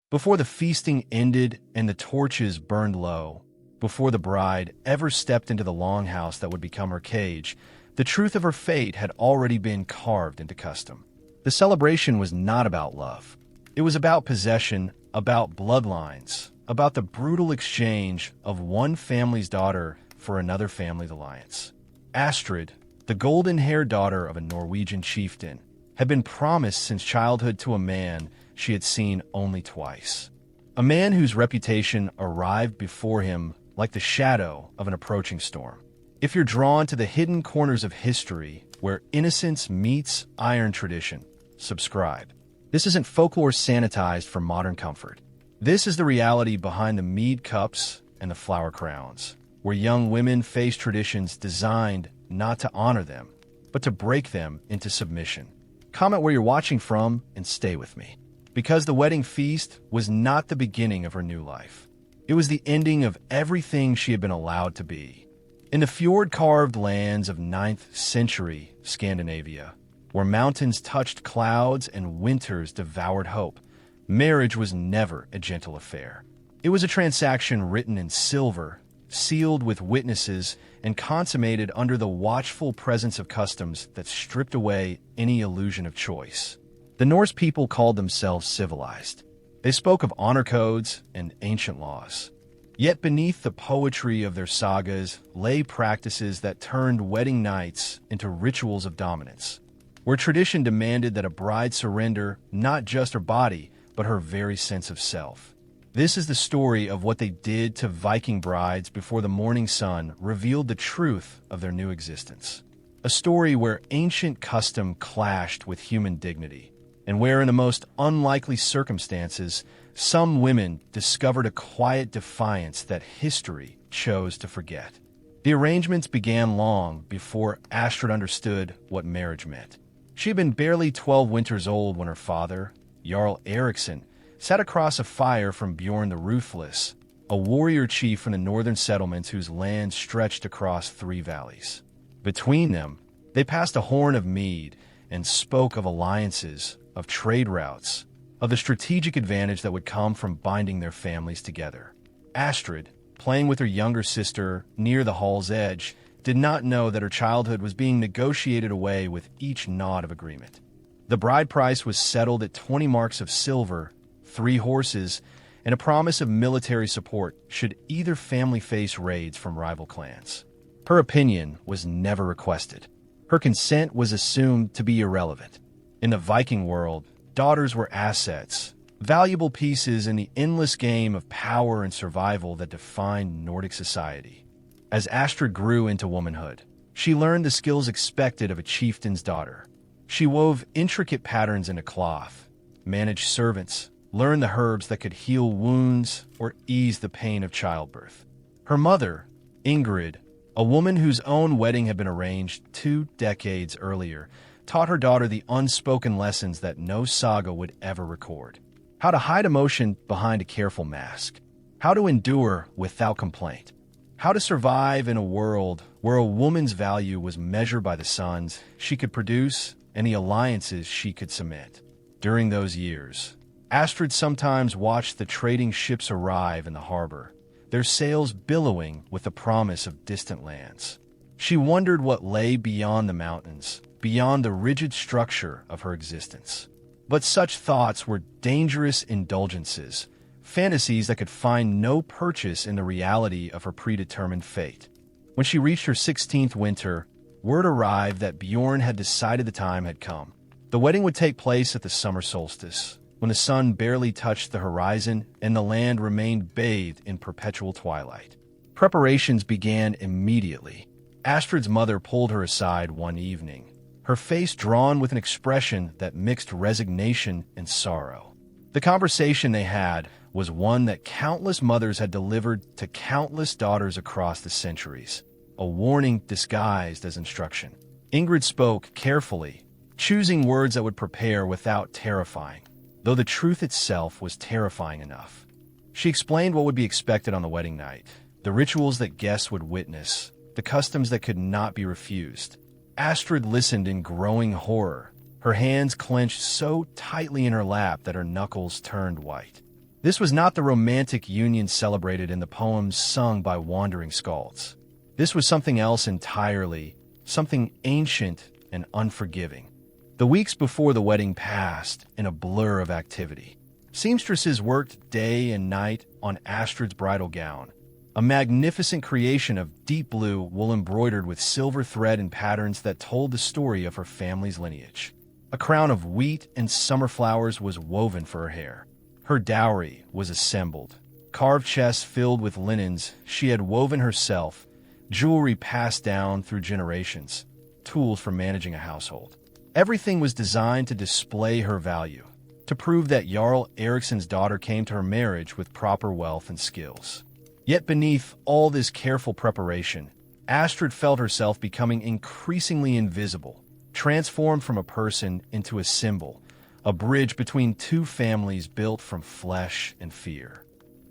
Before the feasting ended and the torches burned low, before the bride ever stepped into the longhouse that would become her cage, the truth of her fate had already been carved into custom. The celebration was not about love. It was about possession, about bloodlines, about the brutal exchange of one family's daughter for another family's alliance. Astrid, the golden-haired daughter of a Norwegian chieftain, had been promised since childhood to a man she had seen only twice. A man whose reputation arrived before him like the shadow of an approaching storm. If you're drawn to the hidden corners of history where innocence meets iron tradition, subscribe. This isn't folklore sanitized for modern comfort. This is the reality behind the mead cups and the flower crowns, where young women face traditions designed not to honor them, but to break them into submission. Comment where you're watching from and stay with me. Because the wedding feast was not the beginning of her new life. It was the ending of everything she had been allowed to be. In the fjord-carved lands of 9th century Scandinavia, where mountains touched clouds and winters devoured hope, marriage was never a gentle affair. It was a transaction written in silver, sealed with witnesses, and consummated under the watchful presence of customs that stripped away any illusion of choice. The Norse people called themselves civilized. They spoke of honor codes and ancient laws. Yet beneath the poetry of their sagas lay practices that turned wedding nights into rituals of dominance, where tradition demanded that a bride surrender not just her body, but her very sense of self. This is the story of what they did to Viking brides before the morning sun revealed the truth of their new existence. A story where ancient custom clashed with human dignity, and where in the most unlikely circumstances, some women discovered a quiet defiance that history chose to forget. The arrangements began long before Astrid understood what marriage meant. She had been barely 12 winters old when her father, Jarl Eriksson, sat across a fire from Bjorn the Ruthless, a warrior chief from the northern settlements whose land stretched across 3 valleys. Between them, they passed a horn of mead and spoke of alliances, of trade routes, of the strategic advantage that would come from binding their families together. Astrid, playing with her younger sister near the hall's edge, did not know that her childhood was being negotiated away with each nod of agreement. The bride price was settled at 20 marks of silver, 3 horses, and a promise of military support should either family face raids from rival clans. Her opinion was never requested. Her consent was assumed to be irrelevant. In the Viking world, daughters were assets, valuable pieces in the endless game of power and survival that defined Nordic society. As Astrid grew into womanhood, she learned the skills expected of a chieftain's daughter. She wove intricate patterns into cloth, managed servants, learned the herbs that could heal wounds or ease the pain of childbirth. Her mother, Ingrid, a woman whose own wedding had been arranged 2 decades earlier, taught her daughter the unspoken lessons that no saga would ever record. How to hide emotion behind a careful mask. How to endure without complaint. How to survive in a world where a woman's value was measured by the sons she could produce and the alliances she could cement. During those years, Astrid sometimes watched the trading ships arrive in the harbor, their sails billowing with the promise of distant lands. She wondered what lay beyond the mountains, beyond the rigid structure of her existence. But such thoughts were dangerous indulgences, fantasies that could find no purchase in the reality of her predetermined fate. When she reached her 16th winter, word arrived that Bjorn had decided the time had come. The wedding would take place at the summer solstice, when the sun barely touched the horizon and the land remained bathed in perpetual twilight. Preparations began immediately. Astrid's mother pulled her aside one evening, her face drawn with an expression that mixed resignation and sorrow. The conversation they had was one that countless mothers had delivered to countless daughters across the centuries, a warning disguised as instruction. Ingrid spoke carefully, choosing words that would prepare without terrifying, though the truth itself was terrifying enough. She explained what would be expected on the wedding night, the rituals that guests would witness, the customs that could not be refused. Astrid listened in growing horror, her hands clenched so tightly in her lap that her knuckles turned white. This was not the romantic union celebrated in the poems sung by wandering skalds. This was something else entirely, something ancient and unforgiving. The weeks before the wedding passed in a blur of activity. Seamstresses worked day and night on Astrid's bridal gown, a magnificent creation of deep blue wool embroidered with silver thread and patterns that told the story of her family's lineage. A crown of wheat and summer flowers was woven for her hair. Her dowry was assembled. Carved chests filled with linens she had woven herself, jewelry passed down through generations, tools for managing a household. Everything was designed to display her value, to prove that Jarl Eriksson's daughter came to her marriage with proper wealth and skills. Yet beneath all this careful preparation, Astrid felt herself becoming increasingly invisible, transformed from a person into a symbol, a bridge between two families built from flesh and fear.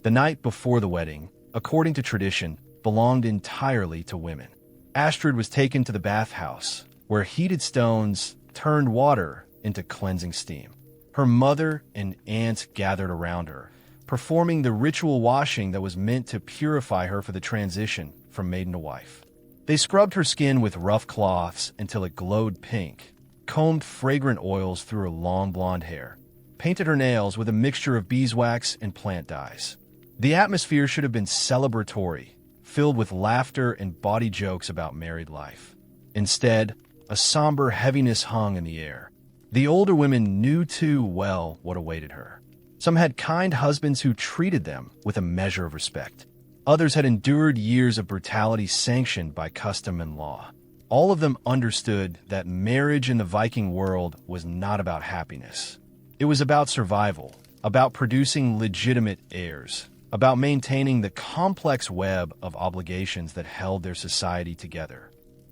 The night before the wedding, according to tradition, belonged entirely to women. Astrid was taken to the bathhouse, where heated stones turned water into cleansing steam. Her mother and aunts gathered around her, performing the ritual washing that was meant to purify her for the transition from maiden to wife. They scrubbed her skin with rough cloths until it glowed pink, combed fragrant oils through her long blonde hair, painted her nails with a mixture of beeswax and plant dyes. The atmosphere should have been celebratory, filled with laughter and bawdy jokes about married life. Instead, a somber heaviness hung in the air. The older women knew too well what awaited her. Some had kind husbands who treated them with a measure of respect. Others had endured years of brutality sanctioned by custom and law. All of them understood that marriage in the Viking world was not about happiness. It was about survival, about producing legitimate heirs, about maintaining the complex web of obligations that held their society together.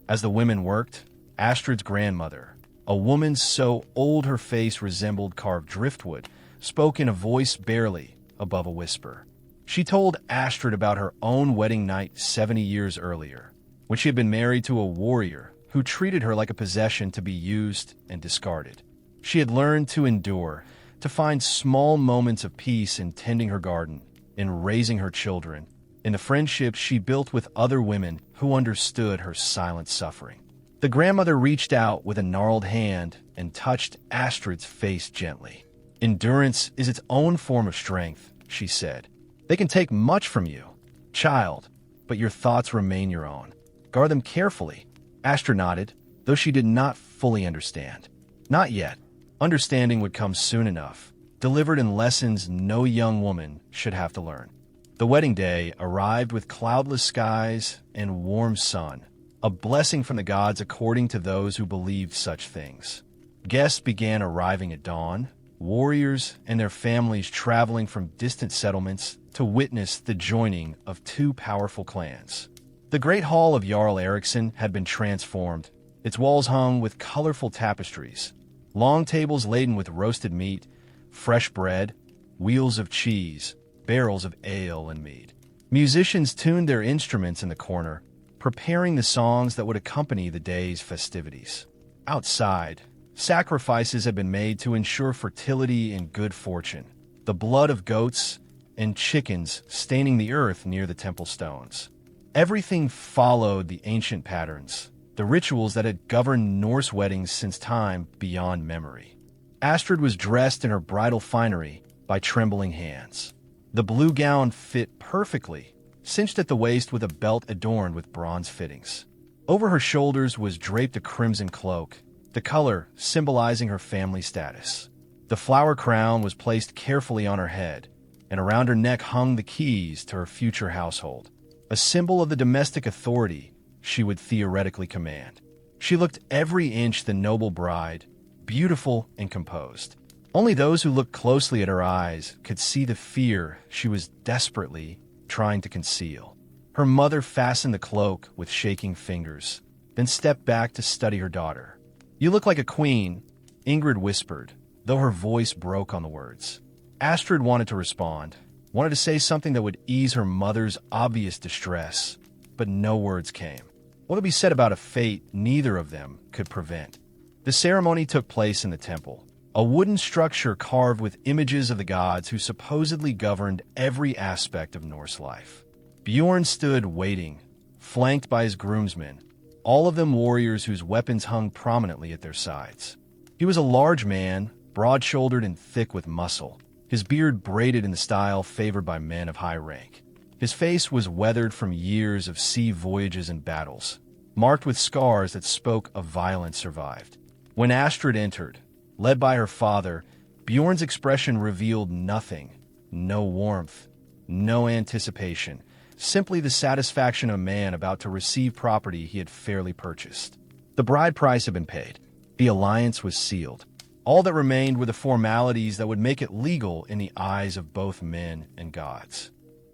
As the women worked, Astrid's grandmother, a woman so old her face resembled carved driftwood, spoke in a voice barely above a whisper. She told Astrid about her own wedding night 70 years earlier, when she had been married to a warrior who treated her like a possession to be used and discarded. She had learned to endure, to find small moments of peace in tending her garden, in raising her children, in the friendships she built with other women who understood her silent suffering. The grandmother reached out with a gnarled hand and touched Astrid's face gently. "Endurance is its own form of strength," she said. "They can take much from you, child, but your thoughts remain your own. Guard them carefully." Astrid nodded, though she did not fully understand. Not yet. Understanding would come soon enough, delivered in lessons no young woman should have to learn. The wedding day arrived with cloudless skies and warm sun, a blessing from the gods according to those who believed such things. Guests began arriving at dawn, warriors and their families traveling from distant settlements to witness the joining of two powerful clans. The great hall of Jarl Eriksson had been transformed, its walls hung with colorful tapestries, long tables laden with roasted meat, fresh bread, wheels of cheese, barrels of ale and mead. Musicians tuned their instruments in the corner, preparing the songs that would accompany the day's festivities. Outside, sacrifices had been made to ensure fertility and good fortune, the blood of goats and chickens staining the earth near the temple stones. Everything followed the ancient patterns, the rituals that had governed Norse weddings since time beyond memory. Astrid was dressed in her bridal finery by trembling hands. The blue gown fit perfectly, cinched at the waist with a belt adorned with bronze fittings. Over her shoulders was draped a crimson cloak, the color symbolizing her family status. The flower crown was placed carefully on her head, and around her neck hung the keys to her future household, a symbol of the domestic authority she would theoretically command. She looked every inch the noble bride, beautiful and composed. Only those who looked closely at her eyes could see the fear she was desperately trying to conceal. Her mother fastened the cloak with shaking fingers, then stepped back to study her daughter. "You look like a queen," Ingrid whispered, though her voice broke on the words. Astrid wanted to respond, wanted to say something that would ease her mother's obvious distress, but no words came. What would be said about a fate neither of them could prevent? The ceremony took place in the temple. a wooden structure carved with images of the gods who supposedly governed every aspect of Norse life. Bjorn stood waiting, flanked by his groomsmen, all of them warriors whose weapons hung prominently at their sides. He was a large man, broad-shouldered and thick with muscle, his beard braided in the style favored by men of high rank. His face was weathered from years of sea voyages and battles, marked with scars that spoke of violence survived. When Astrid entered, led by her father, Bjorn's expression revealed nothing. No warmth, no anticipation, simply the satisfaction of a man about to receive property he had fairly purchased. The bride price had been paid. The alliance was sealed. All that remained were the formalities that would make it legal in the eyes of both men and gods.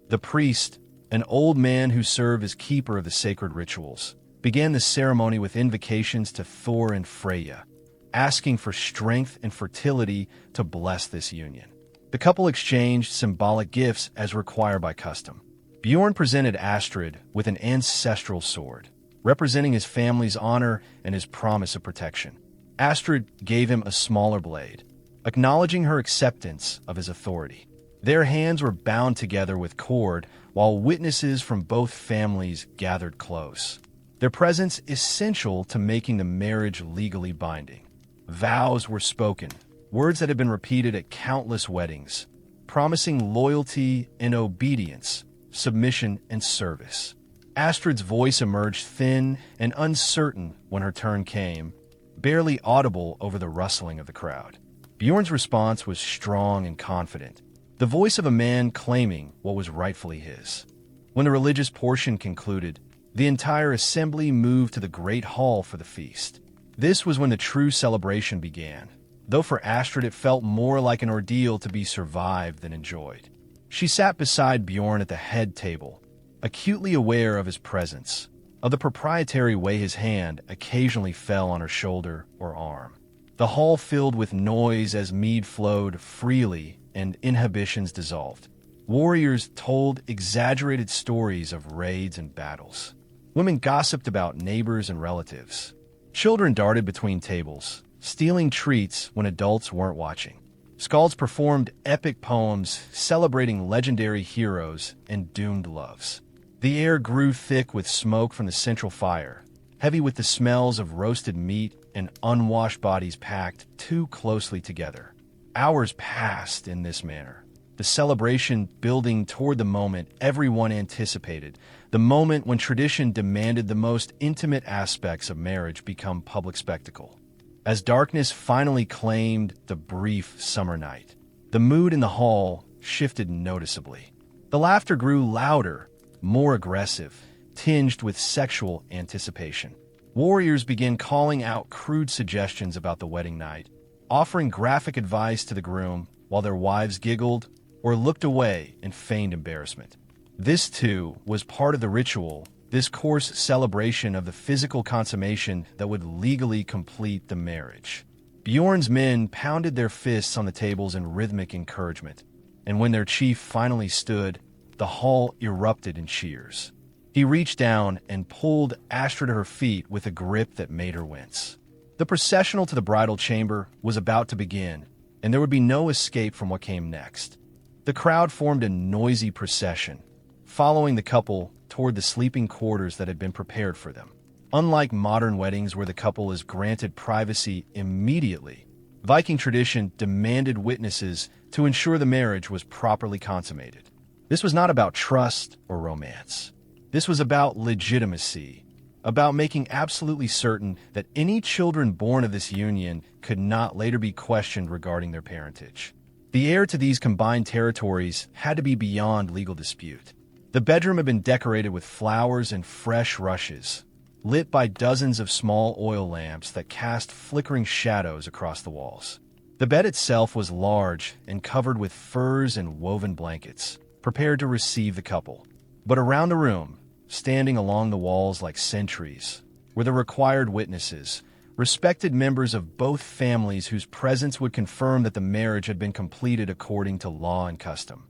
The priest, an old man who served as keeper of the sacred rituals, began the ceremony with invocations to Thor and Freya, asking for strength and fertility to bless this union. The couple exchanged symbolic gifts as required by custom. Bjorn presented Astrid with an ancestral sword, representing his family's honor and his promise of protection. Astrid gave him a smaller blade, acknowledging her acceptance of his authority. Their hands were bound together with cord, while witnesses from both families gathered close, their presence essential to making the marriage legally binding. Vows were spoken, words that had been repeated at countless weddings, promising loyalty and obedience, submission and service. Astrid's voice emerged thin and uncertain when her turn came, barely audible over the rustling of the crowd. Bjorn's response was strong and confident, the voice of a man claiming what was rightfully his. When the religious portion concluded, the entire assembly moved to the great hall for the feast. This was when the true celebration began, though for Astrid it felt more like an ordeal to be survived than enjoyed. She sat beside Bjorn at the head table, acutely aware of his presence, of the proprietary way his hand occasionally fell on her shoulder or arm. The hall filled with noise as mead flowed freely and inhibitions dissolved. Warriors told exaggerated stories of raids and battles. Women gossiped about neighbors and relatives. Children darted between tables, stealing treats when adults weren't watching. Skalds performed epic poems celebrating legendary heroes and doomed loves. The air grew thick with smoke from the central fire, heavy with the smells of roasted meat and unwashed bodies packed too closely together. Hours passed in this manner, the celebration building toward the moment everyone anticipated, the moment when tradition demanded the most intimate aspects of marriage become public spectacle. As darkness finally claimed the brief summer night, the mood in the hall shifted noticeably. The laughter grew louder, more aggressive, tinged with sexual anticipation. Warriors began calling out crude suggestions about the wedding night, offering graphic advice to the groom while their wives giggled or looked away in feigned embarrassment. This, too, was part of the ritual, this coarse celebration of the physical consummation that would legally complete the marriage. Bjorn's men pounded their fists on the tables in rhythmic encouragement, and when their chief finally stood, the hall erupted in cheers. He reached down and pulled Astrid to her feet with a grip that made her wince. The processional to the bridal chamber was about to begin, and there would be no escape from what came next. The crowd formed a noisy procession, following the couple toward the sleeping quarters that had been prepared for them. Unlike modern weddings where the couple is granted privacy immediately, Viking tradition demanded witnesses to ensure the marriage was properly consummated. This was not about trust or romance. This was about legitimacy, about making absolutely certain that any children born of this union could not later be questioned regarding their parentage. The heir to these combined territories had to be beyond legal dispute. The bedroom had been decorated with flowers and fresh rushes, lit by dozens of small oil lamps that cast flickering shadows across the walls. The bed itself was large and covered with furs and woven blankets, prepared to receive the couple. But around the room, standing along the walls like sentries, were the required witnesses, respected members of both families whose presence would confirm that the marriage had been completed according to law and custom.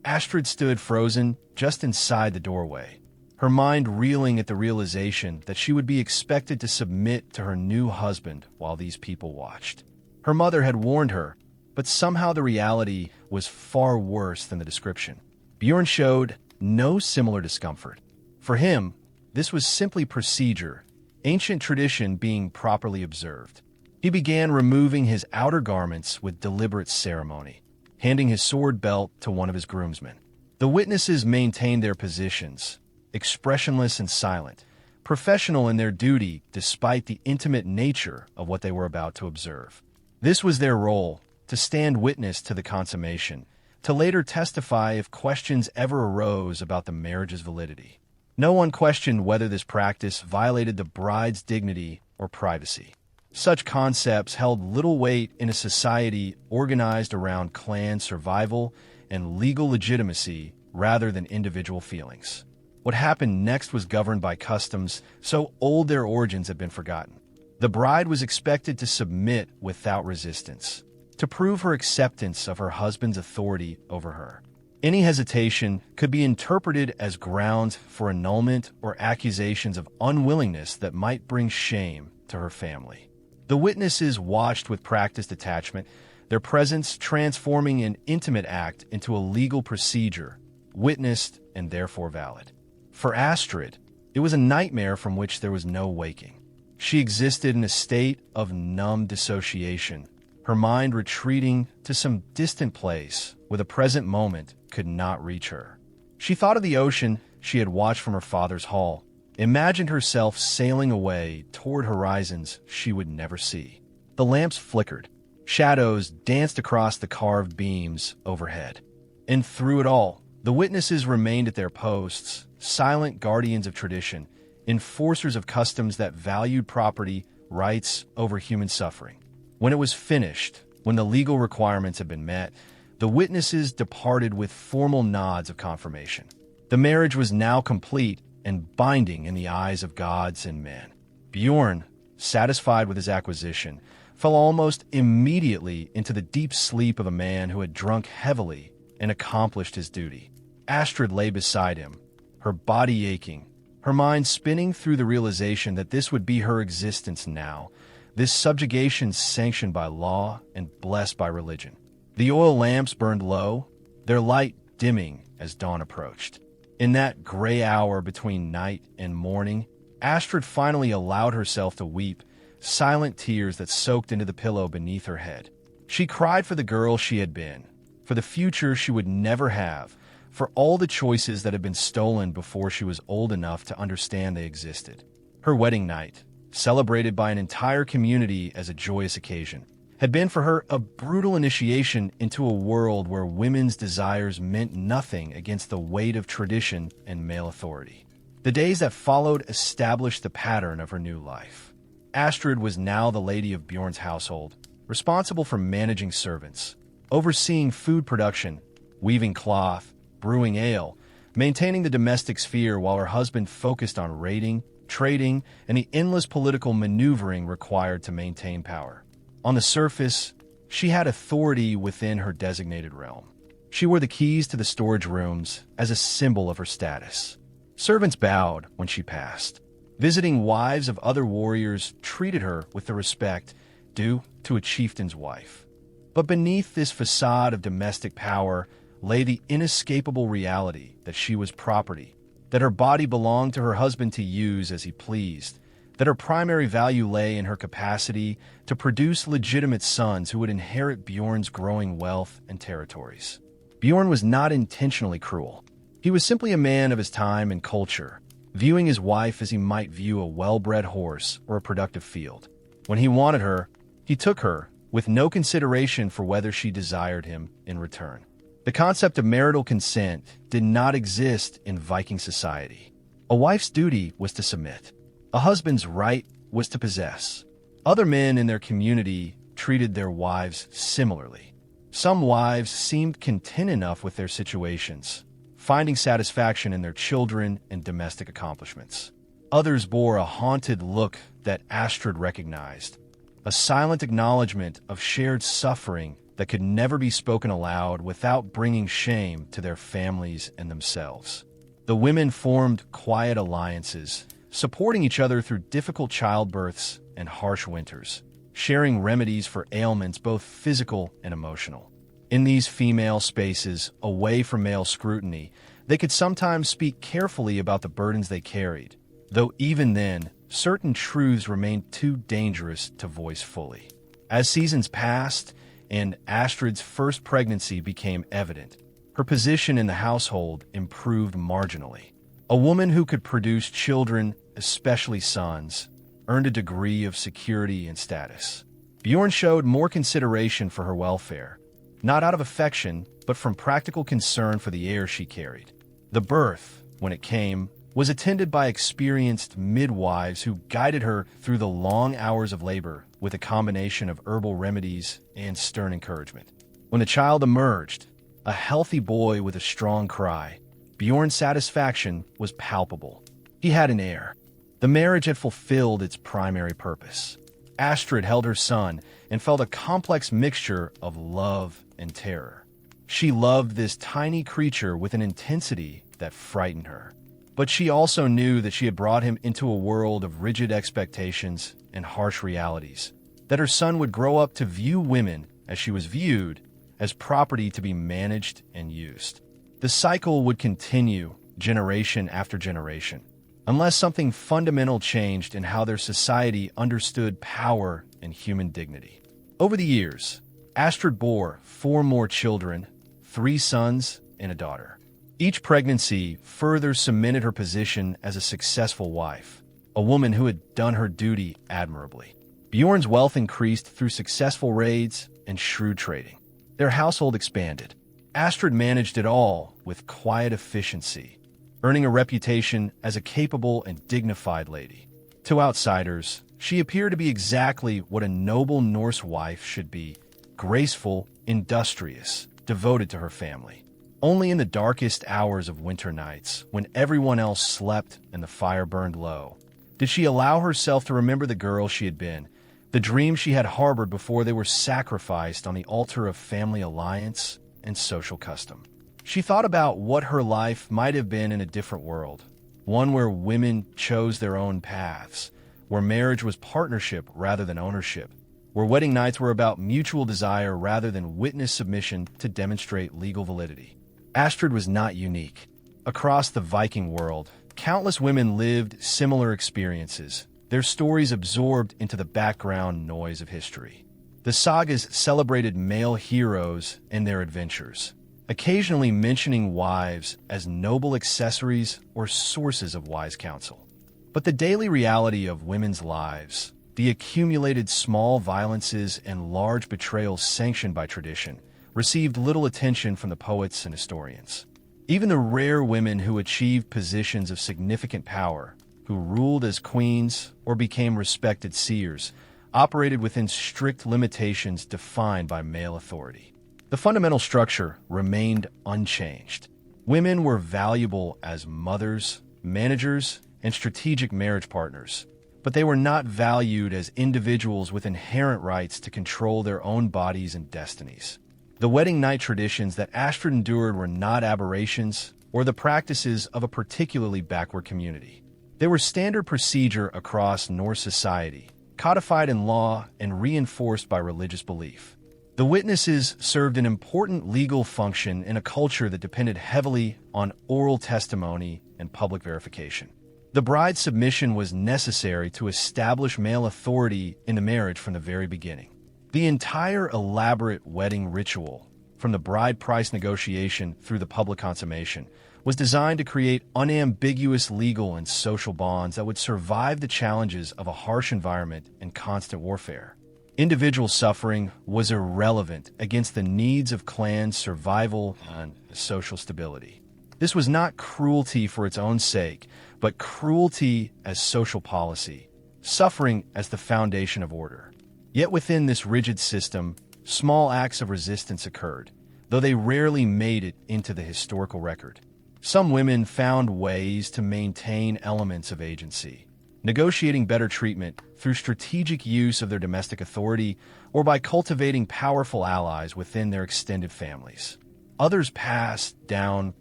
Astrid stood frozen just inside the doorway, her mind reeling at the realization that she would be expected to submit to her new husband while these people watched. Her mother had warned her, but somehow the reality was far worse than the description. Bjorn showed no similar discomfort. For him, this was simply procedure, ancient tradition being properly observed. He began removing his outer garments with deliberate ceremony, handing his sword belt to one of his groomsmen. The witnesses maintained their positions, expressionless and silent, professional in their duty despite the intimate nature of what they were about to observe. This was their role, to stand witness to the consummation, to later testify if questions ever arose about the marriage's validity. No one questioned whether this practice violated the bride's dignity or privacy. Such concepts held little weight in a society organized around clan survival and legal legitimacy rather than individual feelings. What happened next was governed by customs so old their origins had been forgotten. The bride was expected to submit without resistance, to prove her acceptance of her husband's authority over her. Any hesitation could be interpreted as grounds for annulment or accusations of unwillingness that might bring shame to her family. The witnesses watched with practiced detachment, their presence transforming an intimate act into a legal procedure, witnessed and therefore valid. For Astrid, it was a nightmare from which there was no waking. She existed in a state of numb dissociation, her mind retreating to some distant place where the present moment could not reach her. She thought of the ocean she had watched from her father's hall, imagined herself sailing away toward horizons she would never see. The lamps flickered. Shadows danced across the carved beams overhead. And through it all, the witnesses remained at their posts, silent guardians of tradition, enforcers of customs that valued property rights over human suffering. When it was finished, when the legal requirements had been met, the witnesses departed with formal nods of confirmation. The marriage was now complete and binding in the eyes of gods and men. Bjorn, satisfied with his acquisition, fell almost immediately into the deep sleep of a man who had drunk heavily and accomplished his duty. Astrid lay beside him, her body aching, her mind spinning through the realization that this would be her existence now, this subjugation sanctioned by law and blessed by religion. The oil lamps burned low, their light dimming as dawn approached. In that gray hour between night and morning, Astrid finally allowed herself to weep, silent tears that soaked into the pillow beneath her head. She cried for the girl she had been, for the future she would never have, for all the choices that had been stolen before she was old enough to understand they existed. Her wedding night, celebrated by an entire community as a joyous occasion, had been for her a brutal initiation into a world where women's desires meant nothing against the weight of tradition and male authority. The days that followed established the pattern of her new life. Astrid was now the lady of Bjorn's household, responsible for managing servants, overseeing food production, weaving cloth, brewing ale, maintaining the domestic sphere while her husband focused on raiding, trading, and the endless political maneuvering required to maintain power. On the surface, she had authority within her designated realm. She wore the keys to the storage rooms as a symbol of her status. Servants bowed when she passed. Visiting wives of other warriors treated her with the respect due to a chieftain's wife. But beneath this facade of domestic power lay the inescapable reality that she was property, that her body belonged to her husband to use as he pleased, that her primary value lay in her capacity to produce legitimate sons who would inherit Bjorn's growing wealth and territories. Bjorn was not intentionally cruel. He was simply a man of his time and culture, viewing his wife as he might view a well-bred horse or a productive field. When he wanted her, he took her, with no consideration for whether she desired him in return. The concept of marital consent did not exist in Viking society. A wife's duty was to submit. A husband's right was to possess. Other men in their community treated their wives similarly. Some wives seemed content enough with their situations, finding satisfaction in their children and domestic accomplishments. Others bore a haunted look that Astrid recognized, a silent acknowledgement of shared suffering that could never be spoken aloud without bringing shame to their families and themselves. The women formed quiet alliances, supporting each other through difficult childbirths and harsh winters, sharing remedies for ailments both physical and emotional. In these female spaces, away from male scrutiny, they could sometimes speak carefully about the burdens they carried, though even then, certain truths remained too dangerous to voice fully. As seasons passed and Astrid's first pregnancy became evident, her position in the household improved marginally. A woman who could produce children, especially sons, earned a degree of security and status. Bjorn showed more consideration for her welfare, not out of affection, but from practical concern for the heir she carried. The birth, when it came, was attended by experienced midwives who guided her through the long hours of labor with a combination of herbal remedies and stern encouragement. When the child emerged, a healthy boy with a strong cry, Bjorn's satisfaction was palpable. He had an heir. The marriage had fulfilled its primary purpose. Astrid held her son and felt a complex mixture of love and terror. She loved this tiny creature with an intensity that frightened her. But she also knew that she had brought him into a world of rigid expectations and harsh realities, that her son would grow up to view women, as she was viewed, as property to be managed and used. The cycle would continue generation after generation, unless something fundamental changed in how their society understood power and human dignity. Over the years, Astrid bore 4 more children, 3 sons and a daughter. Each pregnancy further cemented her position as a successful wife, a woman who had done her duty admirably. Bjorn's wealth increased through successful raids and shrewd trading. Their household expanded. Astrid managed it all with quiet efficiency, earning a reputation as a capable and dignified lady. To outsiders, she appeared to be exactly what a noble Norse wife should be: graceful, industrious, devoted to her family. Only in the darkest hours of winter nights, when everyone else slept and the fire burned low, did she allow herself to remember the girl she had been, the dreams she had harbored before they were sacrificed on the altar of family alliance and social custom. She thought about what her life might have been in a different world, one where women chose their own paths, where marriage was partnership rather than ownership, where wedding nights were about mutual desire rather than witness submission to demonstrate legal validity. Astrid was not unique. Across the Viking world, countless women lived similar experiences, their stories absorbed into the background noise of history. The sagas celebrated male heroes and their adventures, occasionally mentioning wives as noble accessories or sources of wise counsel. But the daily reality of women's lives, the accumulated small violences and large betrayals sanctioned by tradition, received little attention from the poets and historians. Even the rare women who achieved positions of significant power, who ruled as queens or became respected seers, operated within strict limitations defined by male authority. The fundamental structure remained unchanged. Women were valuable as mothers, managers, and strategic marriage partners, but they were not valued as individuals with inherent rights to control their own bodies and destinies. The wedding night traditions that Astrid endured were not aberrations or the practices of a particularly backward community. They were standard procedure across Norse society, codified in law and reinforced by religious belief. The witnesses served an important legal function in a culture that depended heavily on oral testimony and public verification. The bride's submission was necessary to establish male authority in the marriage from the very beginning. The entire elaborate wedding ritual, from the bride price negotiation through the public consummation, was designed to create unambiguous legal and social bonds that would survive the challenges of a harsh environment and constant warfare. Individual suffering was irrelevant against the needs of clan survival and social stability. This was not cruelty for its own sake, but cruelty as social policy, suffering as the foundation of order. Yet within this rigid system, small acts of resistance occurred, though they rarely made it into the historical record. Some women found ways to maintain elements of agency, negotiating better treatment through strategic use of their domestic authority or by cultivating powerful allies within their extended families. Others passed down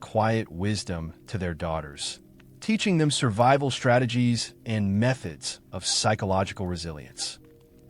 quiet wisdom to their daughters, teaching them survival strategies and methods of psychological resilience.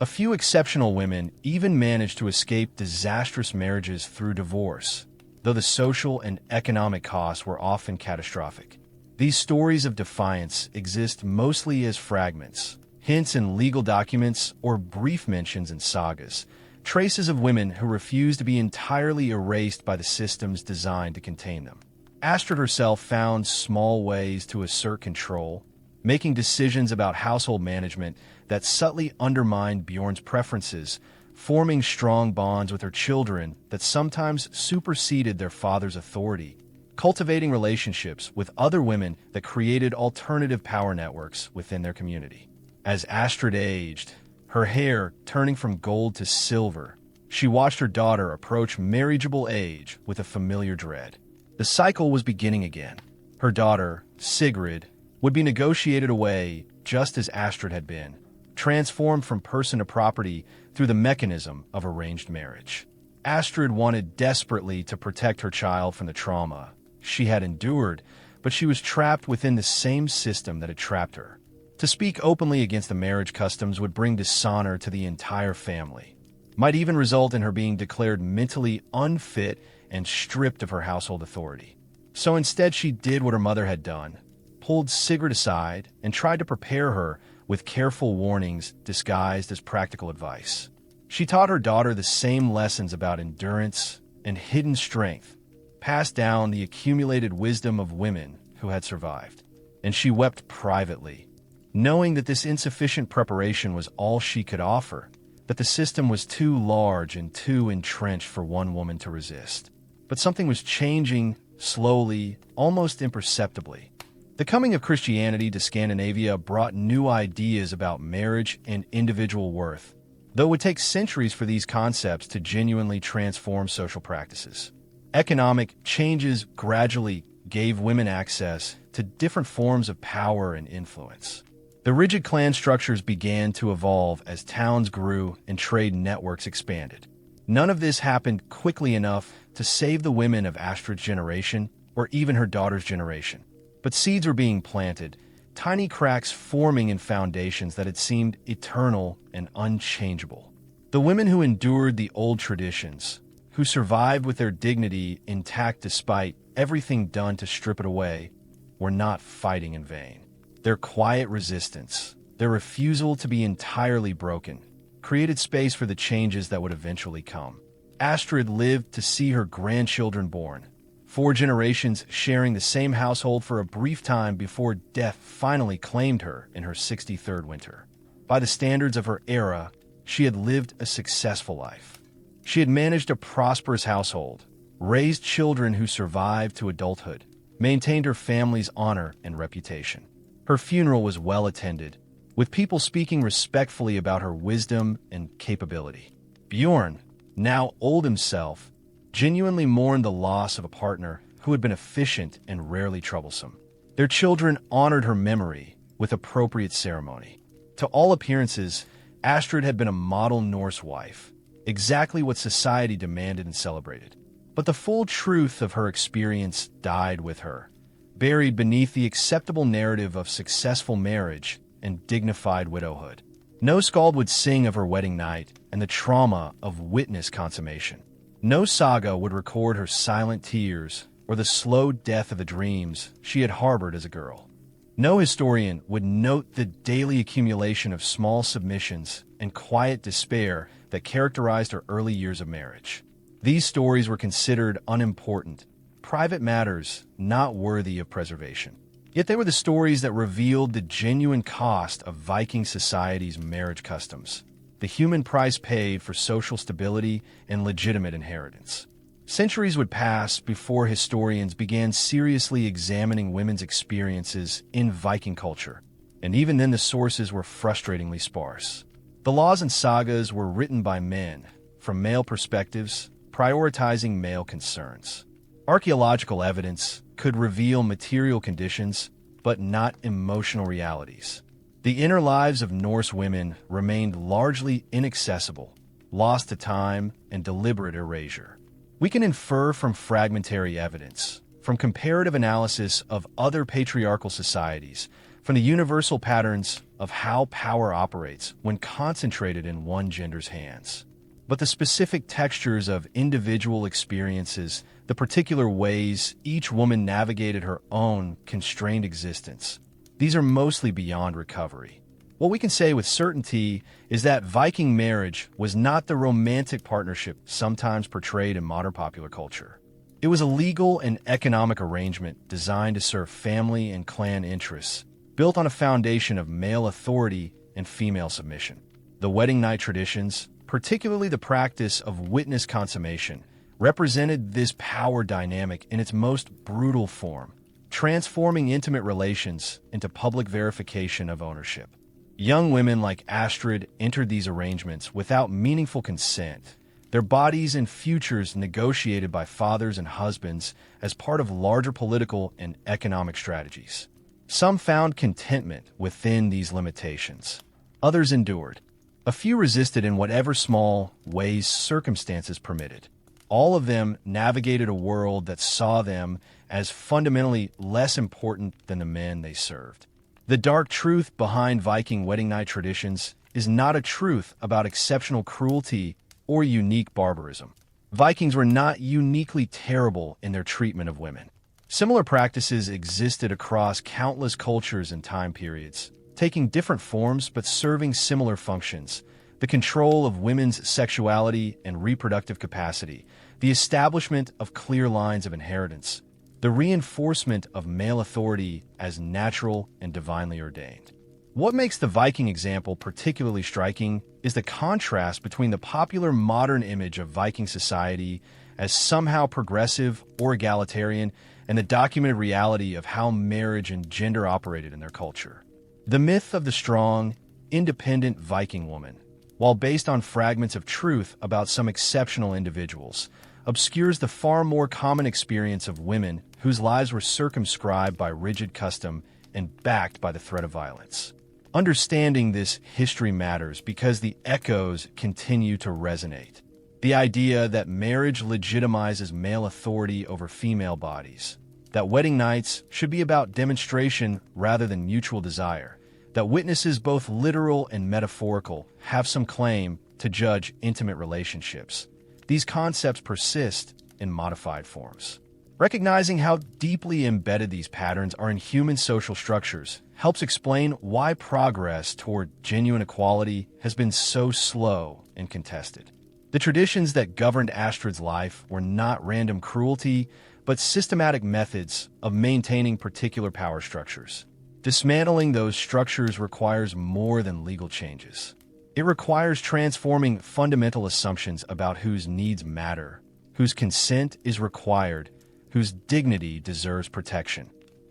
A few exceptional women even managed to escape disastrous marriages through divorce, though the social and economic costs were often catastrophic. These stories of defiance exist mostly as fragments, hints in legal documents, or brief mentions in sagas, traces of women who refused to be entirely erased by the systems designed to contain them. Astrid herself found small ways to assert control, making decisions about household management that subtly undermined Bjorn's preferences, forming strong bonds with her children that sometimes superseded their father's authority, cultivating relationships with other women that created alternative power networks within their community. As Astrid aged, her hair turning from gold to silver, she watched her daughter approach marriageable age with a familiar dread. The cycle was beginning again. Her daughter, Sigrid, would be negotiated away just as Astrid had been, transformed from person to property through the mechanism of arranged marriage. Astrid wanted desperately to protect her child from the trauma she had endured, but she was trapped within the same system that had trapped her. To speak openly against the marriage customs would bring dishonor to the entire family, might even result in her being declared mentally unfit and stripped of her household authority. So instead she did what her mother had done, pulled Sigrid aside and tried to prepare her with careful warnings disguised as practical advice. She taught her daughter the same lessons about endurance and hidden strength, passed down the accumulated wisdom of women who had survived. And she wept privately, knowing that this insufficient preparation was all she could offer, that the system was too large and too entrenched for one woman to resist. But something was changing slowly, almost imperceptibly. The coming of Christianity to Scandinavia brought new ideas about marriage and individual worth, though it would take centuries for these concepts to genuinely transform social practices. Economic changes gradually gave women access to different forms of power and influence. The rigid clan structures began to evolve as towns grew and trade networks expanded. None of this happened quickly enough to save the women of Astrid's generation or even her daughter's generation. But seeds were being planted, tiny cracks forming in foundations that had seemed eternal and unchangeable. The women who endured the old traditions, who survived with their dignity intact despite everything done to strip it away, were not fighting in vain. Their quiet resistance, their refusal to be entirely broken, created space for the changes that would eventually come. Astrid lived to see her grandchildren born, 4 generations sharing the same household for a brief time before death finally claimed her in her 63rd winter. By the standards of her era, she had lived a successful life. She had managed a prosperous household, raised children who survived to adulthood, maintained her family's honor and reputation. Her funeral was well attended, with people speaking respectfully about her wisdom and capability. Bjorn, now old himself, genuinely mourned the loss of a partner who had been efficient and rarely troublesome. Their children honored her memory with appropriate ceremony. To all appearances, Astrid had been a model Norse wife, exactly what society demanded and celebrated. But the full truth of her experience died with her, buried beneath the acceptable narrative of successful marriage and dignified widowhood. No skald would sing of her wedding night and the trauma of witness consummation. No saga would record her silent tears or the slow death of the dreams she had harbored as a girl. No historian would note the daily accumulation of small submissions and quiet despair that characterized her early years of marriage. These stories were considered unimportant, private matters not worthy of preservation. Yet they were the stories that revealed the genuine cost of Viking society's marriage customs, the human price paid for social stability and legitimate inheritance. Centuries would pass before historians began seriously examining women's experiences in Viking culture, and even then the sources were frustratingly sparse. The laws and sagas were written by men, from male perspectives, prioritizing male concerns. Archaeological evidence could reveal material conditions, but not emotional realities. The inner lives of Norse women remained largely inaccessible, lost to time and deliberate erasure. We can infer from fragmentary evidence, from comparative analysis of other patriarchal societies, from the universal patterns of how power operates when concentrated in one gender's hands. But the specific textures of individual experiences, the particular ways each woman navigated her own constrained existence, these are mostly beyond recovery. What we can say with certainty is that Viking marriage was not the romantic partnership sometimes portrayed in modern popular culture. It was a legal and economic arrangement designed to serve family and clan interests, built on a foundation of male authority and female submission. The wedding night traditions, particularly the practice of witness consummation, represented this power dynamic in its most brutal form, transforming intimate relations into public verification of ownership. Young women like Astrid entered these arrangements without meaningful consent, their bodies and futures negotiated by fathers and husbands as part of larger political and economic strategies. Some found contentment within these limitations. Others endured. A few resisted in whatever small ways circumstances permitted. All of them navigated a world that saw them as fundamentally less important than the men they served. The dark truth behind Viking wedding night traditions is not a truth about exceptional cruelty or unique barbarism. Vikings were not uniquely terrible in their treatment of women. Similar practices existed across countless cultures and time periods, taking different forms but serving similar functions: the control of women's sexuality and reproductive capacity, the establishment of clear lines of inheritance, the reinforcement of male authority as natural and divinely ordained. What makes the Viking example particularly striking is the contrast between the popular modern image of Viking society as somehow progressive or egalitarian and the documented reality of how marriage and gender operated in their culture. The myth of the strong, independent Viking woman, while based on fragments of truth about some exceptional individuals, obscures the far more common experience of women whose lives were circumscribed by rigid custom and backed by the threat of violence. Understanding this history matters because the echoes continue to resonate. The idea that marriage legitimizes male authority over female bodies, that wedding nights should be about demonstration rather than mutual desire, that witnesses both literal and metaphorical have some claim to judge intimate relationships. These concepts persist in modified forms. Recognizing how deeply embedded these patterns are in human social structures helps explain why progress toward genuine equality has been so slow and contested. The traditions that governed Astrid's life were not random cruelty, but systematic methods of maintaining particular power structures. Dismantling those structures requires more than legal changes. It requires transforming fundamental assumptions about whose needs matter, whose consent is required, whose dignity deserves protection.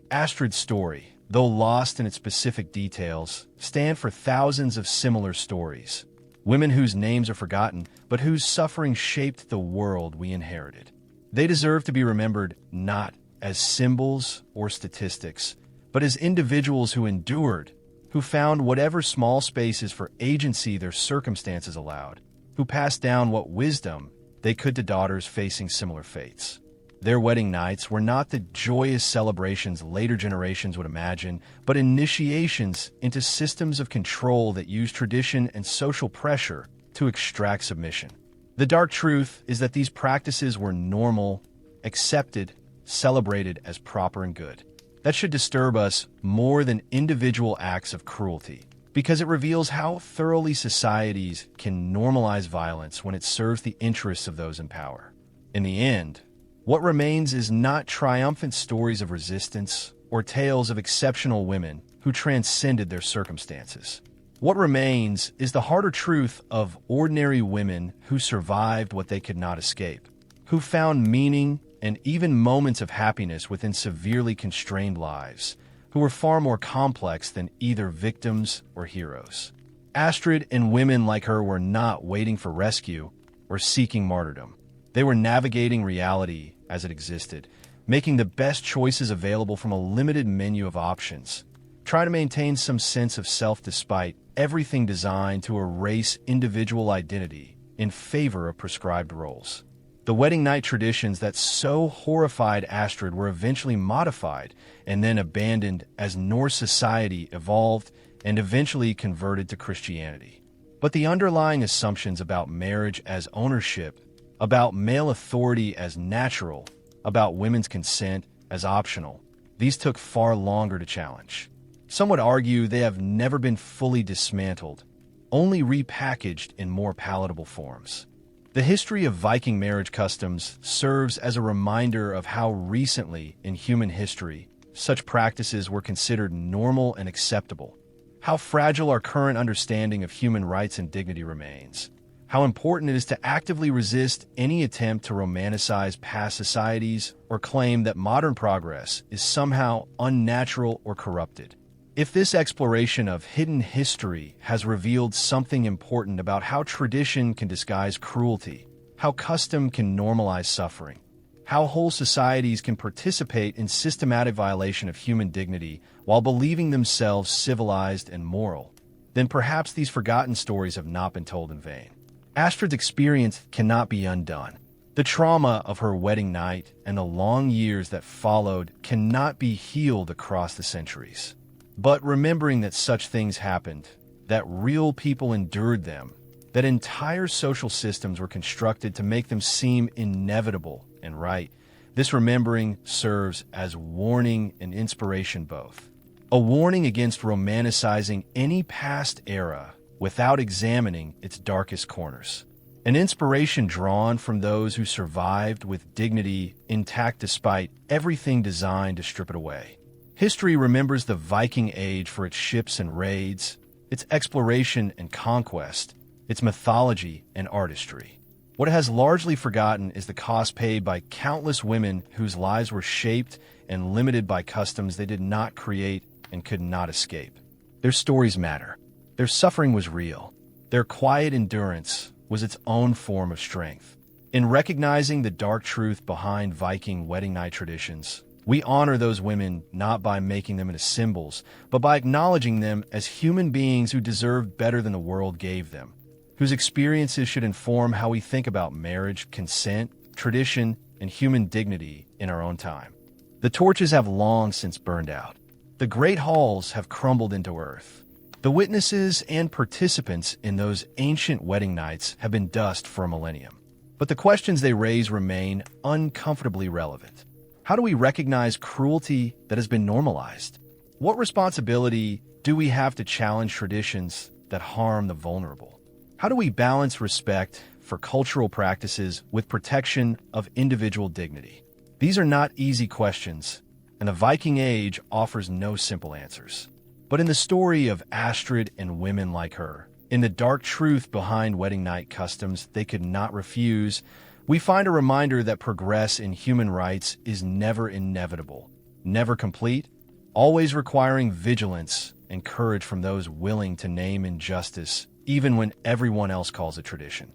Astrid's story, though lost in its specific details, stands for thousands of similar stories. Women whose names are forgotten, but whose suffering shaped the world we inherited. They deserve to be remembered not as symbols or statistics, but as individuals who endured, who found whatever small spaces for agency their circumstances allowed, who passed down what wisdom they could to daughters facing similar fates. Their wedding nights were not the joyous celebrations later generations would imagine, but initiations into systems of control that use tradition and social pressure to extract submission. The dark truth is that these practices were normal, accepted, celebrated as proper and good. That should disturb us more than individual acts of cruelty, because it reveals how thoroughly societies can normalize violence when it serves the interests of those in power. In the end, what remains is not triumphant stories of resistance or tales of exceptional women who transcended their circumstances. What remains is the harder truth of ordinary women who survived what they could not escape, who found meaning and even moments of happiness within severely constrained lives, who were far more complex than either victims or heroes. Astrid and women like her were not waiting for rescue or seeking martyrdom. They were navigating reality as it existed, making the best choices available from a limited menu of options, trying to maintain some sense of self despite everything designed to erase individual identity in favor of prescribed roles. The wedding night traditions that so horrified Astrid were eventually modified and then abandoned as Norse society evolved and eventually converted to Christianity. But the underlying assumptions about marriage as ownership, about male authority as natural, about women's consent as optional, these took far longer to challenge. Some would argue they have never been fully dismantled, only repackaged in more palatable forms. The history of Viking marriage customs serves as a reminder of how recently in human history such practices were considered normal and acceptable, how fragile our current understanding of human rights and dignity remains, how important it is to actively resist any attempt to romanticize past societies or claim that modern progress is somehow unnatural or corrupted. If this exploration of hidden history has revealed something important about how tradition can disguise cruelty, how custom can normalize suffering, how whole societies can participate in systematic violation of human dignity while believing themselves civilized and moral, then perhaps these forgotten stories have not been told in vain. Astrid's experience cannot be undone. The trauma of her wedding night and the long years that followed cannot be healed across the centuries. But remembering that such things happened, that real people endured them, that entire social systems were constructed to make them seem inevitable and right, this remembering serves as warning and inspiration both. A warning against romanticizing any past era without examining its darkest corners. An inspiration drawn from those who survived with dignity intact despite everything designed to strip it away. History remembers the Viking Age for its ships and raids, its exploration and conquest, its mythology and artistry. What it has largely forgotten is the cost paid by countless women whose lives were shaped and limited by customs they did not create and could not escape. Their stories matter. Their suffering was real. Their quiet endurance was its own form of strength. In recognizing the dark truth behind Viking wedding night traditions, we honor those women not by making them into symbols, but by acknowledging them as human beings who deserve better than the world gave them, whose experiences should inform how we think about marriage, consent, tradition, and human dignity in our own time. The torches have long since burned out. The great halls have crumbled into earth. The witnesses and participants in those ancient wedding nights have been dust for a millennium. But the questions they raise remain uncomfortably relevant. How do we recognize cruelty that has been normalized? What responsibility do we have to challenge traditions that harm the vulnerable? How do we balance respect for cultural practices with protection of individual dignity? These are not easy questions, and the Viking Age offers no simple answers. But in the story of Astrid and women like her, in the dark truth behind wedding night customs they could not refuse, we find a reminder that progress in human rights is never inevitable, never complete, always requiring vigilance and courage from those willing to name injustice, even when everyone else calls it tradition.